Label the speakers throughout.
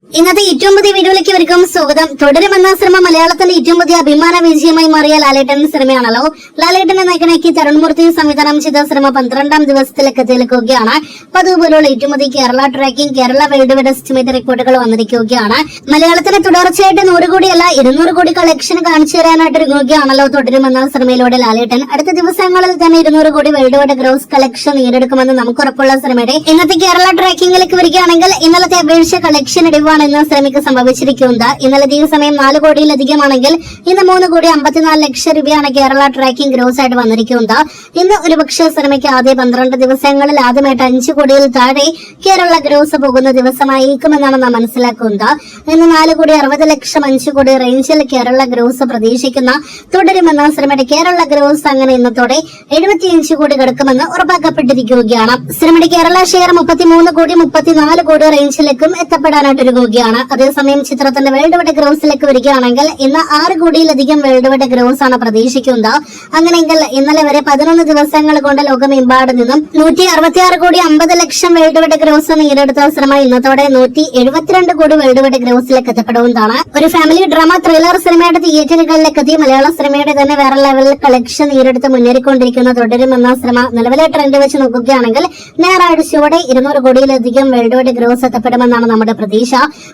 Speaker 1: ഇന്നത്തെ ഏറ്റവും പുതിയ വീഡിയോയിലേക്ക് ഇവർക്കും സ്വാഗതം. തുടരുമെന്ന സിനിമ മലയാളത്തിന്റെ ഏറ്റവും പുതിയ അഭിമാന വിജയമായി മാറിയ ലാലേട്ടൻ സിനിമയാണല്ലോ. ലാലേട്ടനെ നായകനാക്കി തരുൺമൂർത്തി സംവിധാനം ചെയ്ത സിനിമ 12ാം ദിവസത്തിലേക്ക് എത്തിയിരിക്കുകയാണ്. പതിവുപോലുള്ള ഏറ്റവും പുതിയ Kerala tracking, Kerala world wide estimate റിപ്പോർട്ടുകൾ വന്നിരിക്കുകയാണ്. മലയാളത്തിന് തുടർച്ചയായിട്ട് 100 കോടിയല്ല 200 കോടി കളക്ഷൻ കാണിച്ചു തരാനായിട്ട് ഒരുങ്ങുകയാണല്ലോ തുടരുമെന്ന സിനിമയിലൂടെ ലാലേട്ടൻ. അടുത്ത ദിവസങ്ങളിൽ തന്നെ 200 കോടി വേൾഡ് വൈഡ് ഗ്രോസ് കളക്ഷൻ നേടിയെടുക്കുമെന്ന് നമുക്ക് ഉറപ്പുള്ള സിനിമയുടെ ഇന്നത്തെ കേരള ട്രാക്കിംഗിലേക്ക് വരികയാണെങ്കിൽ ഇന്നലത്തെ അപേക്ഷ കളക്ഷൻ ഇടിവാണ് ഇന്ന് സിനിമയ്ക്ക് സംഭവിച്ചിരിക്കുന്നത്. ഇന്നലെ ഈ സമയം 4 കോടിയിലധികമാണെങ്കിൽ ഇന്ന് 3 കോടി 54 ലക്ഷം രൂപയാണ് കേരള ട്രാക്കിംഗ് ഗ്രോസ് ആയിട്ട് വന്നിരിക്കുന്നത്. ഇന്ന് ഒരുപക്ഷെ സിനിമയ്ക്ക് ആദ്യ 12 ദിവസങ്ങളിൽ ആദ്യമായിട്ട് 5 കോടിയിൽ താഴെ കേരള ഗ്രോസ് പോകുന്ന ദിവസമായിരിക്കുമെന്നാണ് നാം മനസ്സിലാക്കുന്നത്. ഇന്ന് 4 കോടി 60 ലക്ഷം 5 കോടി റേഞ്ചിൽ കേരള ഗ്രോസ് പ്രതീക്ഷിക്കുന്ന തുടരുമെന്ന സിനിമയുടെ കേരള ഗ്രോസ് അങ്ങനെ ഇന്നത്തോടെ 75 കോടി കടക്കുമെന്ന് ഉറപ്പാക്കപ്പെട്ടിരിക്കുകയാണ്. സിനിമയുടെ കേരള ഷെയർ 33 കോടി 34 കോടി റേഞ്ചിലേക്കും എത്തപ്പെടാനായിട്ട് ഒരുങ്ങുകയാണ്. അതേസമയം ചിത്രത്തിന്റെ വേൾഡ് വൈഡ് ഗ്രോസിലേക്ക് വരികയാണെങ്കിൽ ഇന്ന് 6 കോടിയിലധികം വേൾഡ് വൈഡ് ഗ്രോസ് ആണ് പ്രതീക്ഷിക്കുന്നത്. അങ്ങനെയെങ്കിൽ ഇന്നലെ വരെ 11 ദിവസങ്ങൾ കൊണ്ട് ലോകമെമ്പാട് നിന്നും 166 കോടി 50 ലക്ഷം വേൾഡ് വൈഡ് ഗ്രോസ് നേടിയെടുത്ത സിനിമ ഇന്നത്തോടെ 172 കോടി വേൾഡ് വൈഡ് ഗ്രോസിലേക്ക് എത്തപ്പെടുന്നതാണ്. ഒരു ഫാമിലി ഡ്രാമ ത്രില്ലർ സിനിമയുടെ തിയേറ്ററുകളിലേക്ക് എത്തി മലയാള സിനിമയുടെ തന്നെ വേറെ ലെവലിൽ കളക്ഷൻ നേടിയെടുത്ത് മുന്നേറിക്കൊണ്ടിരിക്കുന്ന തുടരുമെന്ന സിനിമ നിലവിലെ ട്രെൻഡ് വെച്ച് നോക്കുകയാണെങ്കിൽ ഞായറാഴ്ചയോടെ 200 കോടിയിലധികം വേൾഡ് വൈഡ് ഗ്രോസ് എത്തപ്പെടുമെന്നാണ് നമ്മുടെ പ്രതീക്ഷ.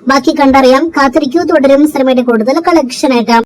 Speaker 1: ബാക്കി കണ്ടറിയാം. കാത്തിരിക്കൂ. തുടരും സിനിമയുടെ കൂടുതൽ കളക്ഷൻ ആയിട്ട്.